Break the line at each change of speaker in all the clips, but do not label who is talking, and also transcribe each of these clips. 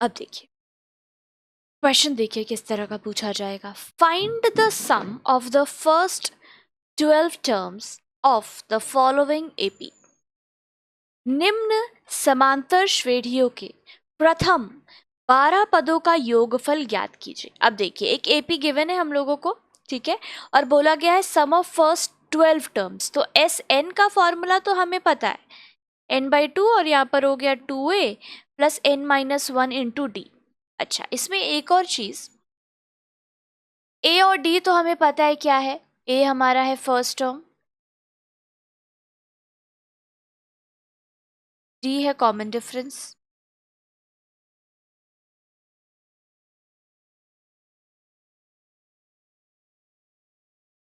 अब देखिए क्वेश्चन, देखिए किस तरह का पूछा जाएगा। Find the sum of the first 12 terms of the following AP. निम्न समांतर श्रेणियों के प्रथम 12 पदों का योगफल ज्ञात कीजिए। अब देखिए एक एपी गिवन है हम लोगों को, ठीक है, और बोला गया है सम ऑफ फर्स्ट 12 टर्म्स। तो एस एन का फॉर्मूला तो हमें पता है, n/2, और यहाँ पर हो गया 2a plus n-1 into D. अच्छा, इसमें एक और चीज, a और d तो हमें पता है क्या है। a हमारा है फर्स्ट टर्म, d है कॉमन डिफरेंस,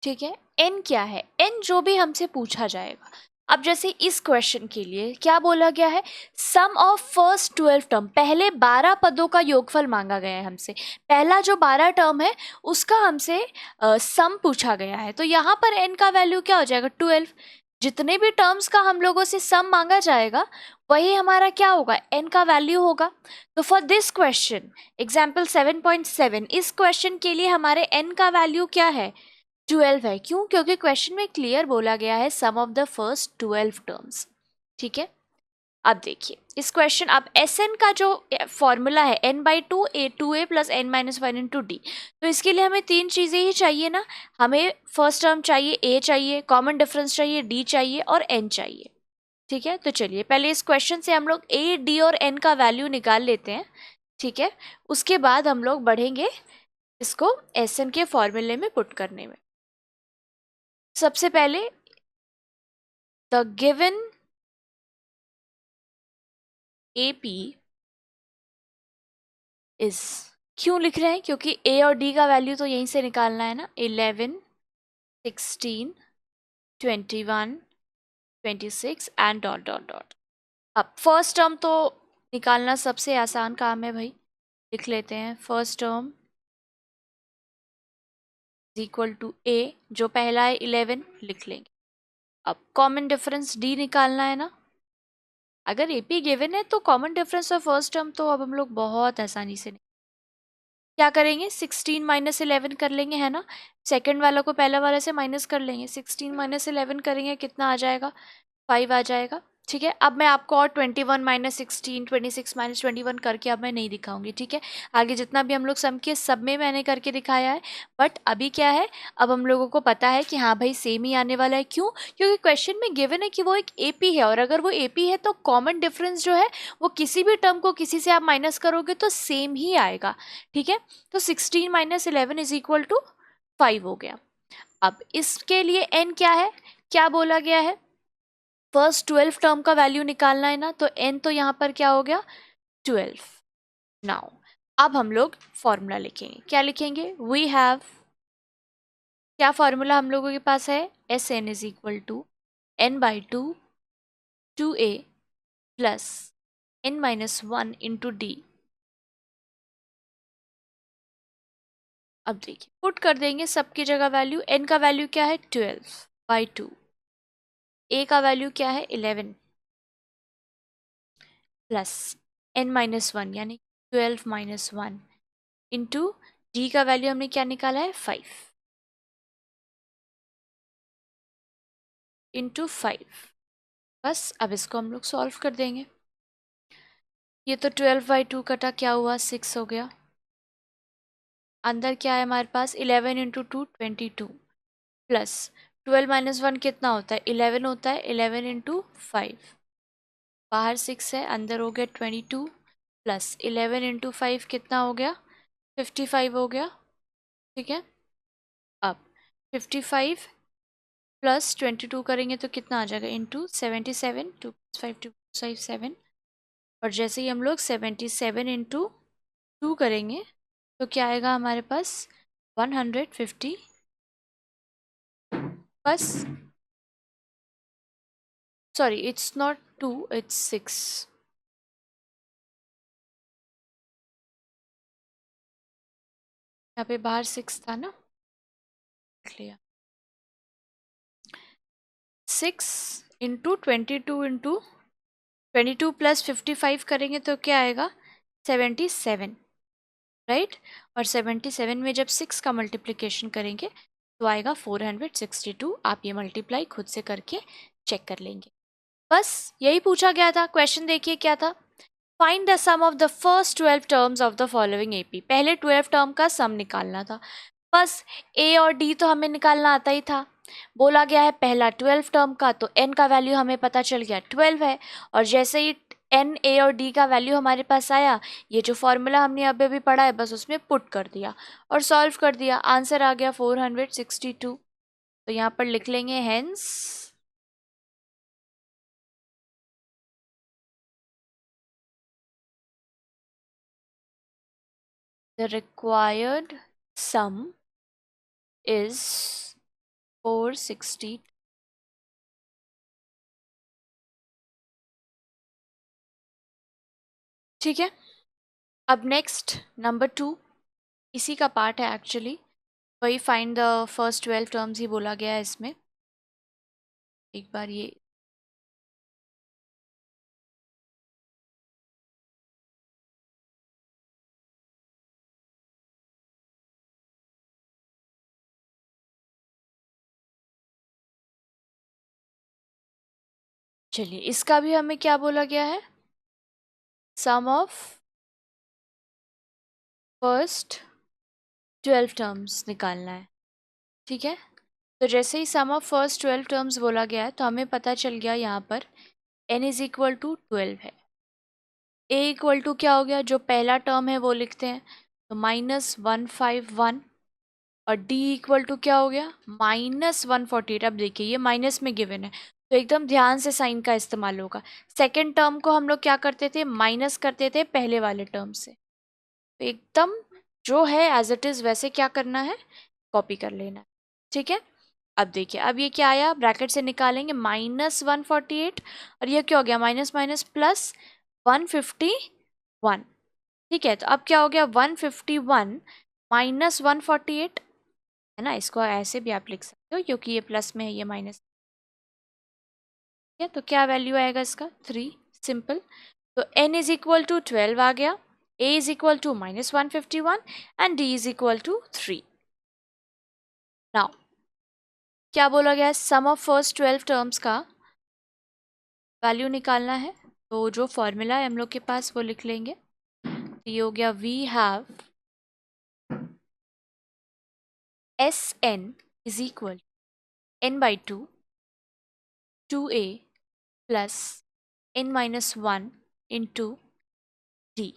ठीक है। n क्या है, n जो भी हमसे पूछा जाएगा। अब जैसे इस क्वेश्चन के लिए क्या बोला गया है, सम ऑफ फर्स्ट 12 टर्म, पहले 12 पदों का योगफल मांगा गया है हमसे। पहला जो 12 टर्म है उसका हमसे सम पूछा गया है। तो यहाँ पर n का वैल्यू क्या हो जाएगा, 12। जितने भी टर्म्स का हम लोगों से सम मांगा जाएगा वही हमारा क्या होगा, n का वैल्यू होगा। तो फॉर दिस क्वेश्चन एग्जाम्पल 7.7, इस क्वेश्चन के लिए हमारे n का वैल्यू क्या है, 12 है। क्यों, क्योंकि क्वेश्चन में क्लियर बोला गया है sum of the first 12 terms, ठीक है। अब देखिए इस क्वेश्चन, अब एस एन का जो फॉर्मूला है n/2 a2a plus n-1 into D. तो इसके लिए हमें तीन चीज़ें ही चाहिए ना, हमें फर्स्ट टर्म चाहिए, a चाहिए, कॉमन डिफरेंस चाहिए, d चाहिए, और n चाहिए, ठीक है। तो चलिए पहले इस क्वेश्चन से हम लोग a, d और n का वैल्यू निकाल लेते हैं, ठीक है। उसके बाद हम लोग बढ़ेंगे इसको एस एन के फॉर्मूले में पुट करने में। सबसे पहले द गिवन AP इज, क्यों लिख रहे हैं, क्योंकि A और D का वैल्यू तो यहीं से निकालना है ना, 11, 16, 21, 26 एंड डॉट डॉट डॉट। अब फर्स्ट टर्म तो निकालना सबसे आसान काम है भाई, लिख लेते हैं first term is equal to A, जो पहला है 11 लिख लेंगे। अब कॉमन डिफरेंस D निकालना है ना, अगर AP गिवन है तो कॉमन डिफरेंस और फर्स्ट टर्म तो अब हम लोग बहुत आसानी से क्या करेंगे, 16 माइनस 11 कर लेंगे, है ना। सेकंड वाला को पहला वाला से माइनस कर लेंगे, 16 माइनस 11 करेंगे कितना आ जाएगा, 5 आ जाएगा, ठीक है। अब मैं आपको और 21 माइनस 16, 26 माइनस 21 करके अब मैं नहीं दिखाऊंगी, ठीक है। आगे जितना भी हम लोग सम किए सब में मैंने करके दिखाया है। बट अभी क्या है, अब हम लोगों को पता है कि हाँ भाई सेम ही आने वाला है। क्यों, क्योंकि क्वेश्चन में गिवन है कि वो एक एपी है, और अगर वो एपी है तो कॉमन डिफरेंस जो है वो किसी भी टर्म को किसी से आप माइनस करोगे तो सेम ही आएगा, ठीक है। तो 16 माइनस 11 इज इक्वल टू 5 हो गया। अब इसके लिए n क्या है, क्या बोला गया है, फर्स्ट 12 टर्म का वैल्यू निकालना है ना, तो n तो यहाँ पर क्या हो गया, 12। नाउ अब हम लोग फॉर्मूला लिखेंगे, क्या लिखेंगे, वी हैव, क्या फॉर्मूला हम लोगों के पास है, S n is equal to n/2 2a plus n-1 into d. अब देखिए पुट कर देंगे सबकी जगह वैल्यू, n का वैल्यू क्या है 12/2, a का वैल्यू क्या है 11 प्लस n-1 यानी 12-1 इंटू d का वैल्यू हमने क्या निकाला है 5 इंटू 5। बस अब इसको हम लोग सॉल्व कर देंगे। ये तो 12/2 कटा क्या हुआ 6 हो गया, अंदर क्या है हमारे पास 11 इंटू 2 22 प्लस 12-1 कितना होता है 11 होता है, 11 इंटू 5, बाहर 6 है अंदर हो गया 22 प्लस 11 इंटू 5 कितना हो गया 55 हो गया, ठीक है। अब 55 प्लस 22 करेंगे तो कितना आ जाएगा इंटू 77, 2 + 5 2 + 5 7। और जैसे ही हम लोग 77 इंटू 2 करेंगे तो क्या आएगा हमारे पास 150, बस सॉरी इट्स नॉट 2 इट्स 6, यहाँ पे बाहर 6 था ना, लिख लिया। 6 इंटू 22 इंटू 22 प्लस 55 करेंगे तो क्या आएगा 77, राइट। और 77 में जब 6 का मल्टीप्लिकेशन करेंगे तो आएगा 462। आप ये मल्टीप्लाई खुद से करके चेक कर लेंगे। बस यही पूछा गया था। क्वेश्चन देखिए क्या था, find the sum of the first 12 terms of the following AP. पहले 12 टर्म का सम निकालना था। बस ए और डी तो हमें निकालना आता ही था। बोला गया है पहला 12 टर्म का, तो एन का वैल्यू हमें पता चल गया 12 है। और जैसे ही एन, ए और डी का वैल्यू हमारे पास आया, ये जो फॉर्मूला हमने अभी अभी पढ़ा है बस उसमें पुट कर दिया और सॉल्व कर दिया। आंसर आ गया 462। तो यहाँ पर लिख लेंगे hence the required sum is 460। ठीक है। अब नेक्स्ट नंबर 2 इसी का पार्ट है एक्चुअली। वही फाइंड द फर्स्ट 12 टर्म्स ही बोला गया है इसमें। एक बार ये चलिए, इसका भी हमें क्या बोला गया है, सम ऑफ फर्स्ट 12 टर्म्स निकालना है। ठीक है। तो जैसे ही सम ऑफ फर्स्ट 12 टर्म्स बोला गया है तो हमें पता चल गया यहाँ पर n इज इक्वल टू 12 है। a इक्वल टू क्या हो गया, जो पहला टर्म है वो लिखते हैं, तो -151। और d इक्वल टू क्या हो गया, -148। अब देखिए ये माइनस में गिवन है तो एकदम ध्यान से साइन का इस्तेमाल होगा। सेकेंड टर्म को हम लोग क्या करते थे, माइनस करते थे पहले वाले टर्म से। तो एकदम जो है एज इट इज़ वैसे क्या करना है, कॉपी कर लेना है। ठीक है। अब देखिए, अब ये क्या आया, ब्रैकेट से निकालेंगे -148 और ये क्या हो गया, माइनस माइनस प्लस 151। ठीक है। तो अब क्या हो गया, 151 माइनस 148 है ना। इसको ऐसे भी आप लिख सकते हो क्योंकि ये प्लस में है, ये माइनस है। तो क्या वैल्यू आएगा इसका, 3। सिंपल। तो n इज इक्वल टू 12 आ गया, a is equal to -151 and d is equal to 3। Now क्या बोला गया है, सम ऑफ फर्स्ट 12 टर्म्स का वैल्यू निकालना है। तो जो फॉर्मूला है हम लोग के पास वो लिख लेंगे। तो ये हो गया, we have S n is equal n/2 2a plus n-1 into d।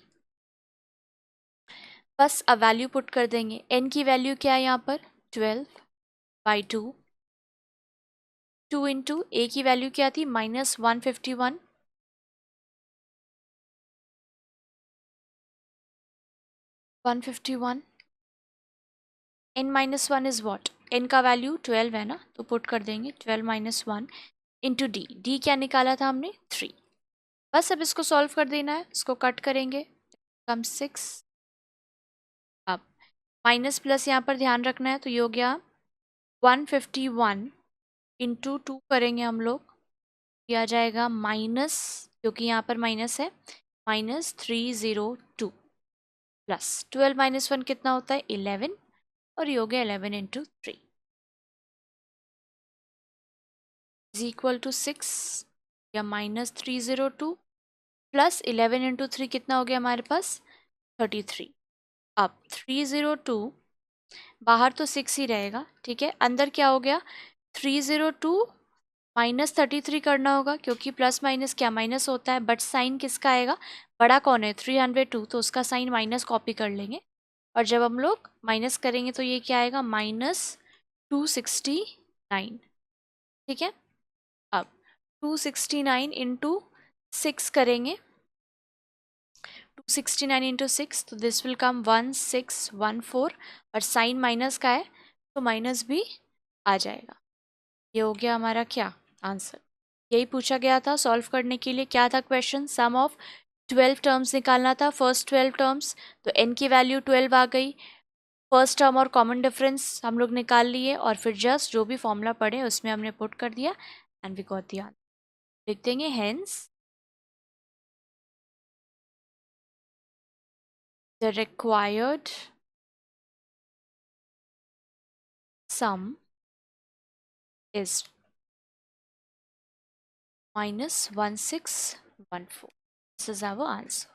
बस अब वैल्यू पुट कर देंगे। n की वैल्यू क्या है यहाँ पर, 12/2। 2 इंटू ए की वैल्यू क्या थी, -151। 151 n-1 इज व्हाट, n का वैल्यू 12 है ना, तो पुट कर देंगे 12 - 1 इंटू डी। डी क्या निकाला था हमने, 3। बस अब इसको सॉल्व कर देना है, इसको कट करेंगे, कम 6। अब माइनस प्लस यहाँ पर ध्यान रखना है, तो ये हो गया 151 इंटू 2 करेंगे हम लोग, ये आ जाएगा माइनस, क्योंकि यहाँ पर माइनस है, -302 प्लस 12 - 1 कितना होता है, 11। और ये हो गया 11 इंटू 3 इज इक्वल टू 6 या -302 प्लस 11 इंटू 3 कितना हो गया हमारे पास, 33। अब 302 बाहर तो 6 ही रहेगा, ठीक है। अंदर क्या हो गया, 302 -33 करना होगा क्योंकि प्लस माइनस क्या माइनस होता है, बट साइन किसका आएगा, बड़ा कौन है, 302, तो उसका साइन माइनस कॉपी कर लेंगे। और जब हम लोग माइनस करेंगे तो ये क्या आएगा, -269। ठीक है। अब 269 इंटू 6 करेंगे, 269 इंटू 6, तो दिस विल कम 1614। और साइन माइनस का है तो माइनस भी आ जाएगा। ये हो गया हमारा क्या आंसर। यही पूछा गया था सॉल्व करने के लिए। क्या था क्वेश्चन, सम ऑफ 12 टर्म्स निकालना था, फर्स्ट 12 टर्म्स। तो n की वैल्यू 12 आ गई, फर्स्ट टर्म और कॉमन डिफरेंस हम लोग निकाल लिए, और फिर जस्ट जो भी फॉर्मूला पढ़े उसमें हमने पुट कर दिया and we got the answer. लिख देंगे hence The required sum is minus 1614. This is our answer.